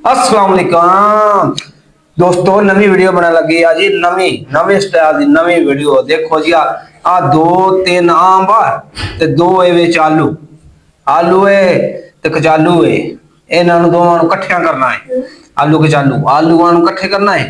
अस्सलाम वालेकुम दोस्तों, नवी वीडियो बना लगी आ जी। नवी स्टाइल दी नवी वीडियो देखो जी। आ दो तीन आम ते दो ए विच आलू आलू है ते कचालू है। इन्हां नूं दोवां नूं इकट्ठियां करना है। आलू कचालू आलूआं नूं इकट्ठे करना है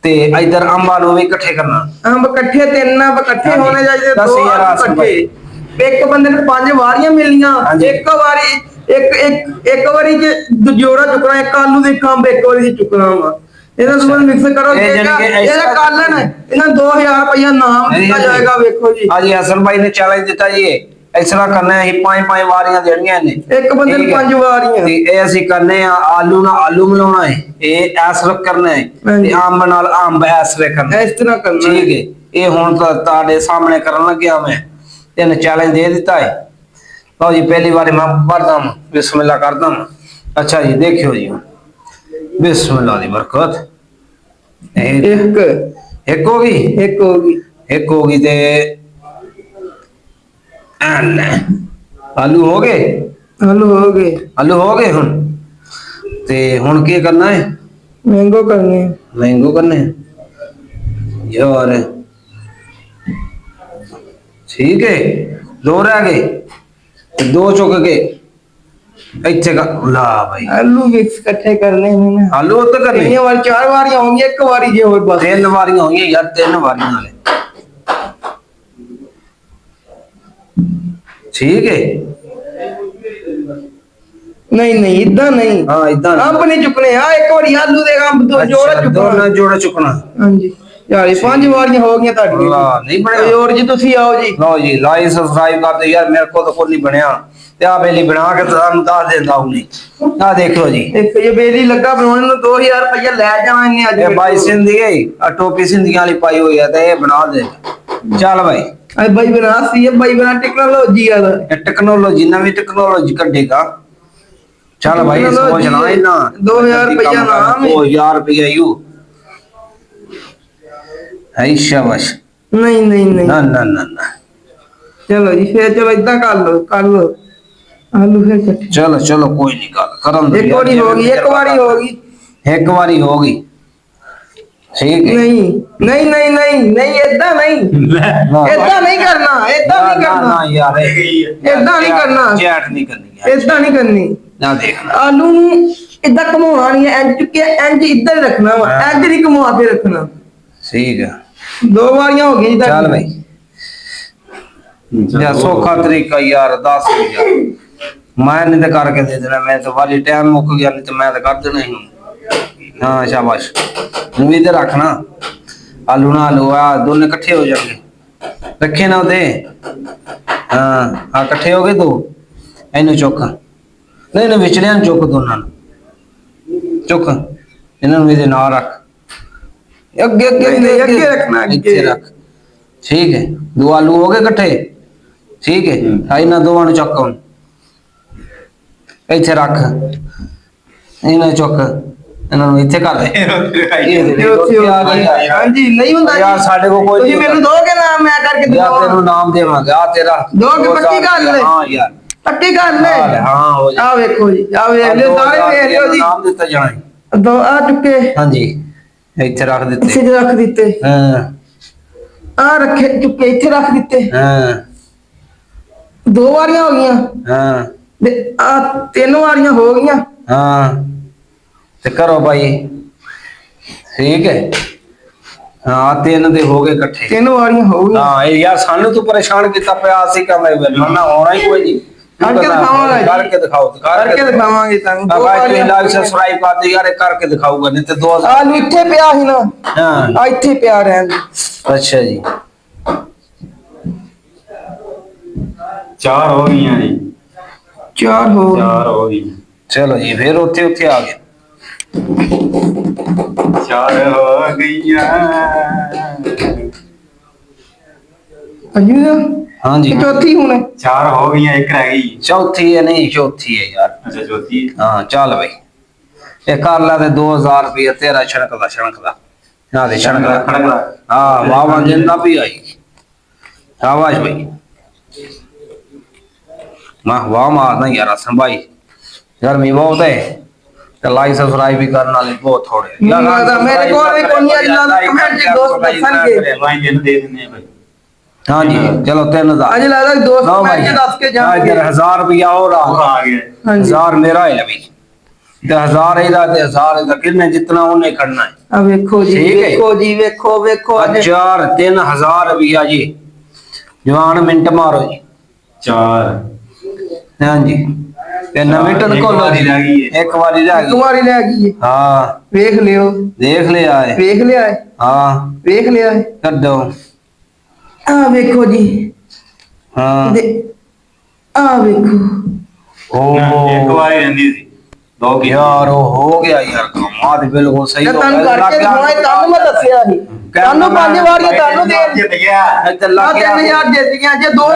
ते इधर अंबां नूं भी इकट्ठे करना। अंब इकट्ठे तीन अंब इकट्ठे होने चाहिए। दस दो यार आलू आसन इकट्ठे। भाई। एक बंदे ने 5 वारियां मिलनियां। हाँ जी। एक वारी एक एक एक वारी च जोड़ा चुकना। एक आलू दे एक अंब एक वारी च चुकना वा। इन्हां अच्छा। दोवां मिक्स करो। ये जानी कि ਇਹਦਾ ऐसा ਕਾਲਨ ਇਹਨਾਂ 2000 रुपया नाम दिया जाएगा। वेखो जी हाँ जी, हसन भाई ने चैलेंज दिता जी। इस तरह करना है, 5 वारियां देनियां ने। एक बंदे ने 5 वारियां ते ए ਅਸੀਂ करने आ आलू ना आलू मिलाना है। ये ऐसरक करना है ते अंब नाल अंब ऐसरक करना है। इस तरह करना ठीक है। ये हुन ਤੁਹਾਡੇ सामने करन लग्या मैं। तेन चैलेंज दे दिता है। लो जी, पहली बार मैं पढ़दा हूं, बिस्मिल्लाह करदा हूं। अच्छा जी, देखियो जी, बिस्मिल्लाह दी बरकत। एक एक होगी एक होगी एक होगी ते आलू हो गए। आलू हो गए। आलू हो गए हुन ते हुन की करना है? मैंगो करने मैंगो करने यार। ठीक है, दो रह गए, दो चुक गए। इत्थे का ला भाई, आलू मिक्स इकट्ठे करने हैं ना। आलू तो करने तीन बार 4 वारियां होंगी। एक वारी जे और बस 3 वारियां होंगी यार, 3 वारियां वाले। ठीक है। नहीं नहीं इदा नहीं। हाँ इदा अंब नहीं चुकने। हाँ एक बारी आलू दे अंब दो जोड़ा चुकना। दोनों जोड़ा चुकना। हाँ जी यार 5 वारियां हो गई ਤੁਹਾਡੀ। वाह, नहीं बनया और जी ਤੁਸੀਂ आओ जी। लो जी, लाइक सब्सक्राइब कर दो यार। मेरे को तो कोई नहीं बनया ते आ बेली बना के ਤੁਹਾਨੂੰ ਦੱਸ ਦਿੰਦਾ ਹੂੰ। नहीं आ देखो जी, एक ये बेली लगा बनाने ਨੂੰ 2000 रुपया ले जावा इन्ने आज। ये भाई सिंधी है, आ टोपी सिंधियां वाली पाई हुई है ते ये बना दे। चल भाई, आज भाई बना सी है। भाई बना टेक्नोलॉजी आ ये टेक्नोलॉजी नवी टेक्नोलॉजी कढेगा। चल भाई, सोच ना इना 2000 रुपया नाम है। 2000 रुपया यू है। शाबाश। नहीं नहीं नहीं ना ना ना ना, चलो जी फिर चलो इदा कर लो आलू फिर इकट्ठे। चलो चलो कोई नहीं, गल करन दो एक यार, बारी होगी एक बारी होगी। एक बारी होगी। ठीक है। नहीं नहीं नहीं नहीं नहीं इदा नहीं इदा नहीं करना। इदा नहीं ना करना यार, इदा नहीं करना। चैट नहीं करनी यार। इदा नहीं करनी। ना देखना आलू ਨੂੰ ਇਦਾਂ ਘੁਮਾਉਣਾ ਨਹੀਂ ਹੈ। ਇੰਜ ਚੁੱਕਿਆ ਇੰਜ ਇੱਧਰ ਰੱਖਣਾ ਵਾ। ਇੰਜ ਨਹੀਂ ਘੁਮਾ ਕੇ ਰੱਖਣਾ। ठीक है। 2 ਵਾਰੀਆਂ ਹੋ ਗਈਆਂ ਜੀ चल भाई, या सौखा तरीका यार, 10 यार। मैं नहीं तो करके दे देना। मैं तो वाली टाइम मुक गया, नहीं तो मैं तो कर देना ही। हाँ शाबाश, उम्मीद रखना। आलू ना आलू आ दोनों इकट्ठे हो जाएंगे। रखे ना उदे। हाँ हाँ, इकट्ठे हो गए। दो इन्हें चुक, नहीं नहीं विचलियां चुक, दोनों चुक। इन्होंने भी ना रख, अगे अगे अगे रखना इत्थे रख। ठीक है, 2 आलू हो गए इकट्ठे। ठीक है, इन्हां दोवां नूं चुक, हुण इत्थे रख। इन्हां चुक, इन्हां नूं इत्थे कर दे। हाँ जी नहीं ਹੁੰਦਾ यार साडे को कोई ਤੁਸੀਂ ਮੈਨੂੰ ਦੋਗੇ ਨਾ ਮੈਂ ਕਰਕੇ यार ਦਿਖਾਵਾਂ। तेनू नाम देवांगे। आ तेरा ਦੋਗੇ ਪੱਕੀ ਗੱਲ ਲੈ। हाँ यार, ਪੱਕੀ ਗੱਲ ਲੈ। हाँ हो जा। ਆ ਵੇਖੋ ਜੀ ਆ ਵੇਖ ਲਿਓ ਸਾਰੇ ਵੇਖ ਲਿਓ ਜੀ। नाम दिता जाना है। ਦੋ ਆ ਚੁੱਕੇ हाँ जी, इत्थे रख दिते। ਇੱਥੇ ਰੱਖ ਦਿੱਤੇ। हाँ ਆ ਰੱਖੇ ਚੁੱਕੇ ਇੱਥੇ ਰੱਖ ਦਿੱਤੇ। हाँ 2 ਵਾਰੀਆਂ ਹੋ ਗਈਆਂ हाँ ਤੇ ਆ 3 ਵਾਰੀਆਂ ਹੋ ਗਈਆਂ। हाँ, ते करो भाई। ठीक है। हाँ 3 दे हो गए इकट्ठे। 3 वारीਆਂ ਹੋ ਗਈਆਂ। हाँ यार, सानू तू परेशान किया पिया। ਅਸੀਂ करना ना होना ही कोई नहीं। करके दिखावांगा जी। करके दिखाओ, ਕਰਕੇ ਦਿਖਾਵਾਂਗੇ ਤੁਹਾਨੂੰ। 2 भाई तू ਵਾਰੀਆਂ लाइक सब्सक्राइब कर दे यार, करके दिखाऊंगा। नहीं तो 2000। ਆਲੂ ਇੱਥੇ ਪਿਆ ਸੀ ਨਾ। हाँ ਆ ਇੱਥੇ ਪਿਆ ਰਹਿਣ ਦੇ। अच्छा जी, 4 हो गई जी। 4 ਹੋ ਗਏ। 4 हो गई। चलो जी, फिर उत्थे उत्थे आ गए। 4 हो गई। ਅਜੂ ਦਾ हाँ जी, ਚੌਥੀ ਹੁਣ 4 हो गई, एक रह गई। चौथी है नहीं, चौथी है यार। अच्छा चौथी। हाँ चल भाई, ये कर ला। 2000 रुपया तेरा छणकदा ना दे छणकदा। खड़कदा। हाँ वाह जिंदा भी आई। शाबाश भाई, वाह वाह मारना यार हसन भाई। गर्मी बहुत है ਤੇ ਲਾਈਕ ਸਬਸਕ੍ਰਾਈਬ ਵੀ ਕਰਨ ਵਾਲੇ ਬਹੁਤ ਥੋੜੇ ਮੇਰੇ ਕੋਲ ਵੀ ਕੋਈ ਨਹੀਂ, ਅੱਜ ਲਾ ਕਮੈਂਟ ਚ ਦੋਸਤ ਦੱਸਣਗੇ। ਭਾਈ ਇਹਨੂੰ ਦੇ ਦਿੰਦੇ ਆ ਭਾਈ। ਹਾਂਜੀ ਚਲੋ 3000 ਅੱਜ ਲੱਗਦਾ ਦੋਸਤ ਕਮੈਂਟ ਚ ਦੱਸ ਕੇ ਜਾਣਗੇ। 1000 ਰੁਪਇਆ ਹੋਰ ਉਹ ਆ ਆ ਗਿਆ। ਹਾਂਜੀ 1000 ਮੇਰਾ ਹੈ ਵੀ ਤੇ 1000 ਇਹਦਾ ਤੇ 1000 ਇਹਦਾ ਕਿੰਨੇ ਜਿੰਨਾ ਉਹਨੇ ਖੜਨਾ ਹੈ ਆ ਵੇਖੋ ਜੀ, ਠੀਕ ਹੈ। ਵੇਖੋ ਜੀ, ਵੇਖੋ ਅੱਜ 3000 ਰੁਪਇਆ ਜੀ ਜਵਾਨ ਮਿੰਟ ਮਾਰੋ ਜੀ 4 ਹਾਂਜੀ ਤੇ ਨਵੇਂ ਟਨ ਇੱਕ ਕੋਲ ਵਾਰੀ ਰਹਿ ਗਈ ਹੈ। ਇੱਕ ਵਾਰੀ ਰਹਿ ਗਈ ਤੁਹਾਡੀ ਲੈ ਗਈ ਹੈ। ਹਾਂ ਵੇਖ ਲਿਓ, ਦੇਖ ਲਿਆ ਹੈ ਵੇਖ ਲਿਆ ਹੈ, ਹਾਂ ਵੇਖ ਲਿਆ ਹੈ। ਕੱਢੋ ਆ ਵੇਖੋ ਜੀ, ਹਾਂ ਆ ਵੇਖੋ। ਇੱਕ ਵਾਰੀ ਰਹਿੰਦੀ ਸੀ 2 ਕੀ ਯਾਰ ਉਹ ਹੋ ਗਿਆ ਯਾਰ ਕਮਾਲ ਤੇ ਬਿਲਕੁਲ ਸਹੀ ਤੇ ਹੋ ਤੁਹਾਨੂੰ ਗਿਆ ਕਰਕੇ ਸੁਣਾਇਆ, ਤੁਹਾਨੂੰ ਮੈਂ ਦੱਸਿਆ ਸੀ। ਤੁਹਾਨੂੰ 5 ਵਾਰੀਆਂ ਤੁਹਾਨੂੰ ਦੇ ਜਿੱਤ ਗਿਆ। ਇੱਥੇ ਆ ਲੱਗ ਗਿਆ 3000 ਜਿੱਤ ਗਿਆ ਜੇ 2